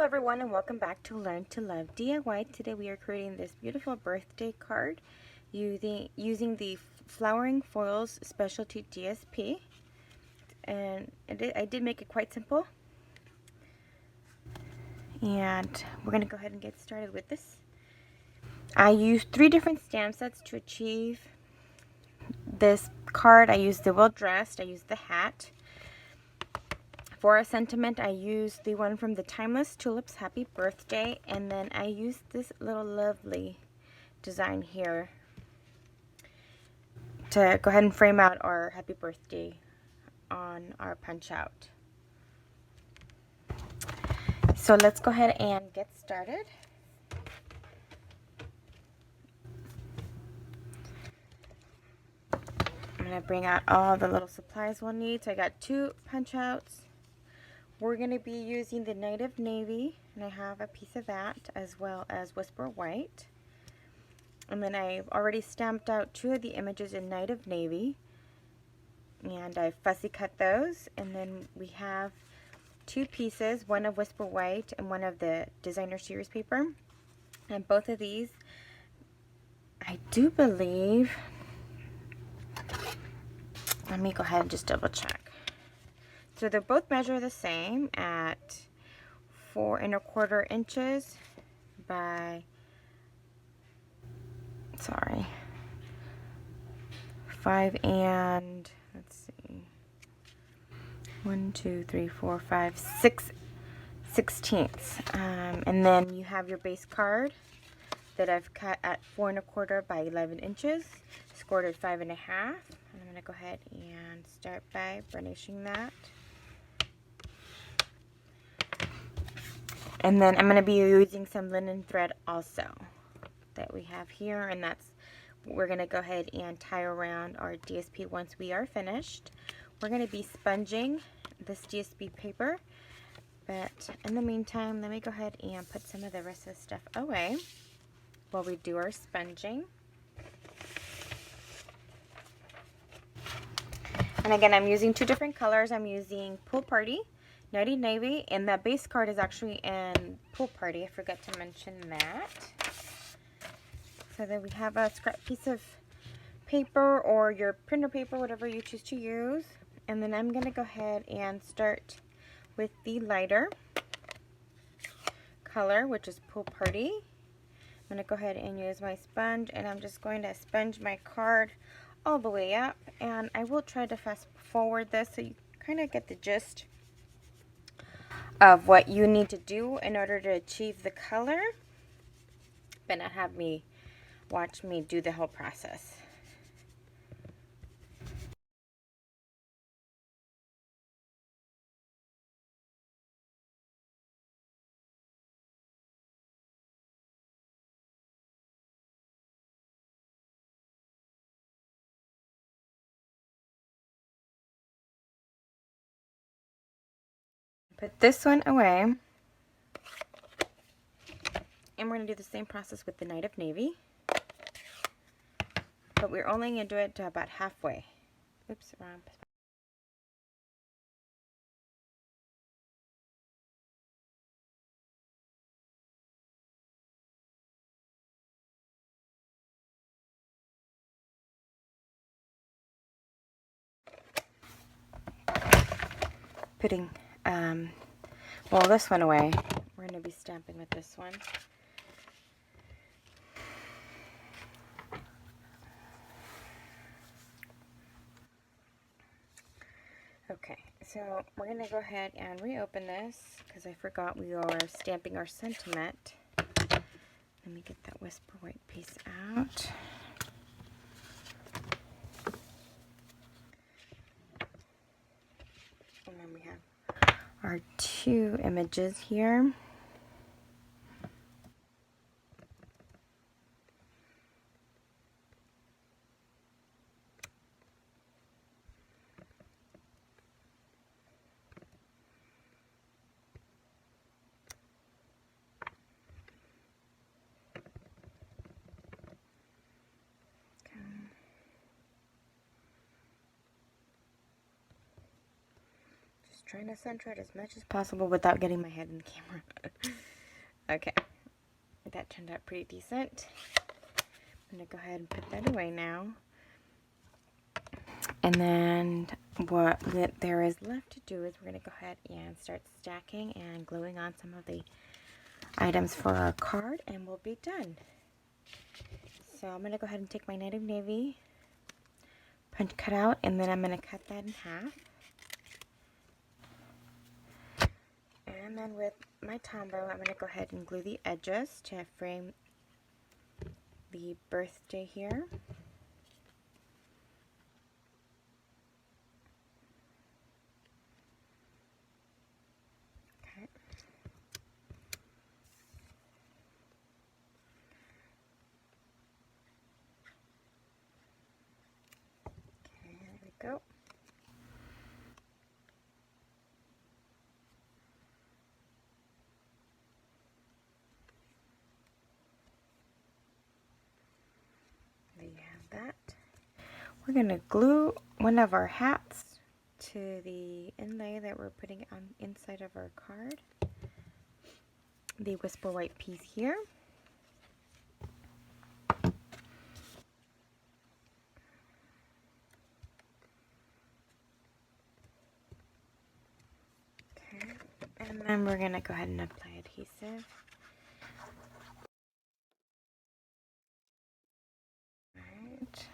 Hello everyone and welcome back to Learn to Love DIY. Today we are creating this beautiful birthday card using the Flowering Foils Specialty DSP. And I did make it quite simple. And we're going to go ahead and get started with this. I used 3 different stamp sets to achieve this card. I used the Well Dressed, I used the hat. For a sentiment, I used the one from the Timeless Tulips Happy Birthday, and then I used this little lovely design here to go ahead and frame out our happy birthday on our punch out. So let's go ahead and get started. I'm going to bring out all the little supplies we'll need. So I got 2 punch outs. We're going to be using the Native Navy, and I have a piece of that, as well as Whisper White. And then I've already stamped out 2 of the images in Native Navy, and I fussy cut those. And then we have 2 pieces, one of Whisper White and one of the Designer Series paper. And both of these, I do believe, let me go ahead and just double check. So they both measure the same at 4 1/4 inches by, 5 and, let's see, 1, 2, 3, 4, 5, 6 sixteenths. And then you have your base card that I've cut at 4 1/4 by 11 inches, scored at 5 1/2. And I'm going to go ahead and start by burnishing that. And then I'm going to be using some linen thread also that we have here, and that's what we're going to go ahead and tie around our DSP once we are finished. We're going to be sponging this DSP paper, but in the meantime, let me go ahead and put some of the rest of the stuff away while we do our sponging. And again, I'm using 2 different colors. I'm using Pool Party, Native Navy, and that base card is actually in Pool Party. I forgot to mention that. So then we have a scrap piece of paper or your printer paper, whatever you choose to use. And then I'm going to go ahead and start with the lighter color, which is Pool Party. I'm going to go ahead and use my sponge, and I'm just going to sponge my card all the way up. And I will try to fast forward this so you kind of get the gist of what you need to do in order to achieve the color, but not have me watch me do the whole process. Put this one away, and we're going to do the same process with the Native Navy, but we're only going to do it to about halfway. Oops, wrong. Putting well, this one away. We're going to be stamping with this one. Okay, so we're going to go ahead and reopen this because I forgot we are stamping our sentiment. Let me get that Whisper White piece out. And then we have our 2 images here. trying to center it as much as possible without getting my head in the camera. Okay, that turned out pretty decent. I'm going to go ahead and put that away now. And then what there is left to do is we're going to go ahead and start stacking and gluing on some of the items for our card, and we'll be done. So I'm going to go ahead and take my Native Navy punch cut out, and then I'm going to cut that in half. And then with my Tombow, I'm going to go ahead and glue the edges to frame the birthday here. Okay. Okay, there we go. There you have that. We're going to glue one of our hats to the inlay that we're putting on inside of our card. The Whisper White piece here. Okay, and then we're going to go ahead and apply adhesive. Right.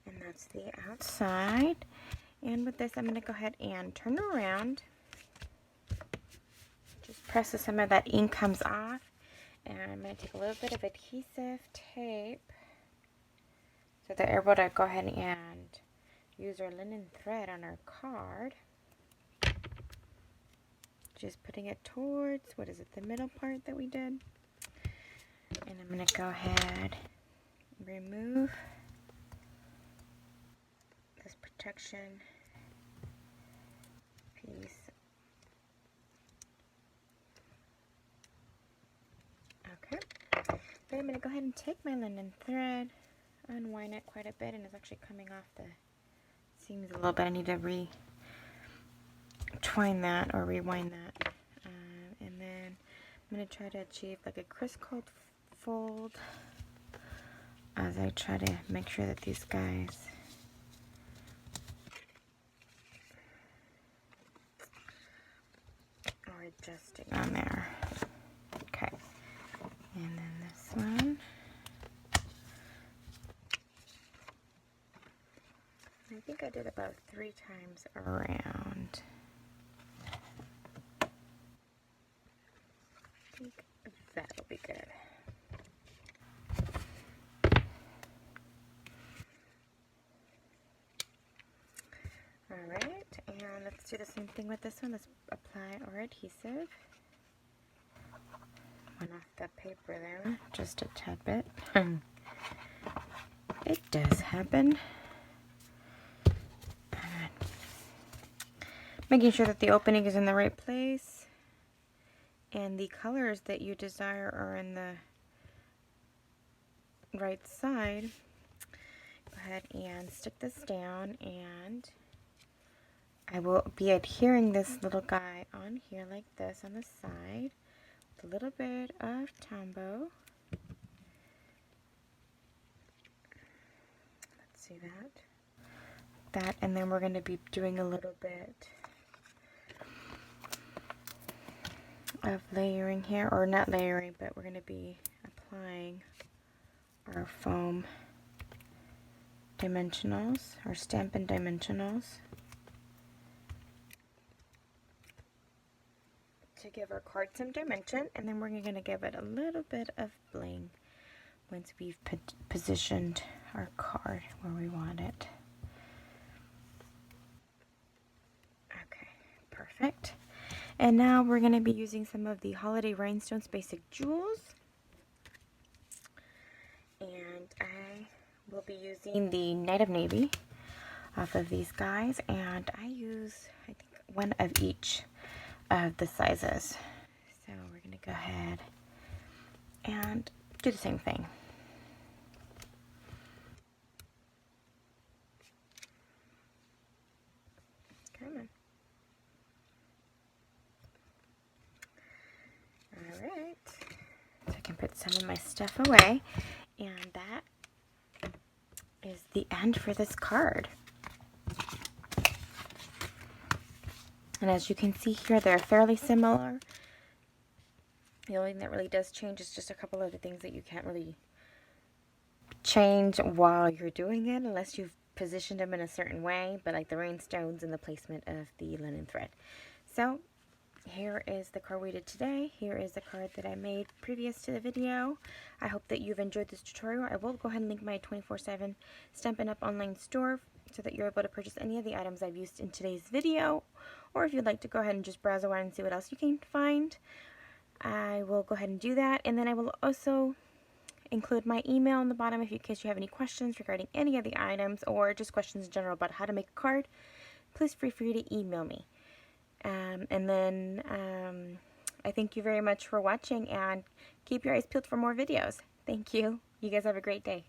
And that's the outside. And with this, I'm going to go ahead and turn around. Just press so some of that ink comes off. And I'm going to take a little bit of adhesive tape so that we're able to go ahead and use our linen thread on our card. Just putting it towards, what is it, the middle part that we did. And I'm going to go ahead and remove this protection piece. Okay. Then I'm going to go ahead and take my linen thread, unwind it quite a bit, and it's actually coming off the seams a little bit. I need to twine that or rewind that. And then I'm going to try to achieve like a crisscross fold as I try to make sure that these guys are adjusting on there. Okay. And then this one. I think I did about 3 times around. I think that'll be good. Alright, and let's do the same thing with this one. Let's apply our adhesive. Went off the paper there, just a tad bit. It does happen. Making sure that the opening is in the right place and the colors that you desire are in the right side. Go ahead and stick this down, and I will be adhering this little guy on here like this on the side with a little bit of Tombow. Let's see that, and then we're going to be doing a little bit of layering here, or not layering, but we're going to be applying our foam dimensionals, our Stampin Dimensionals, to give our card some dimension, and then we're going to give it a little bit of bling once we've positioned our card where we want it. Okay, perfect. And now we're going to be using some of the Holiday Rhinestones Basic Jewels. And I will be using the Night of Navy off of these guys. And I use, I think, one of each of the sizes. So we're going to go ahead and do the same thing. some of my stuff away. And that is the end for this card. And as you can see here, they're fairly similar. The only thing that really does change is just a couple of the things that you can't really change while you're doing it unless you've positioned them in a certain way, but like the rhinestones and the placement of the linen thread. So here is the card we did today. Here is the card that I made previous to the video. I hope that you've enjoyed this tutorial. I will go ahead and link my 24/7 Stampin' Up! Online store so that you're able to purchase any of the items I've used in today's video. Or if you'd like to go ahead and just browse around and see what else you can find, I will go ahead and do that. And then I will also include my email on the bottom in case you have any questions regarding any of the items or just questions in general about how to make a card. Please feel free to email me. And then I thank you very much for watching, and keep your eyes peeled for more videos. Thank you. You guys have a great day.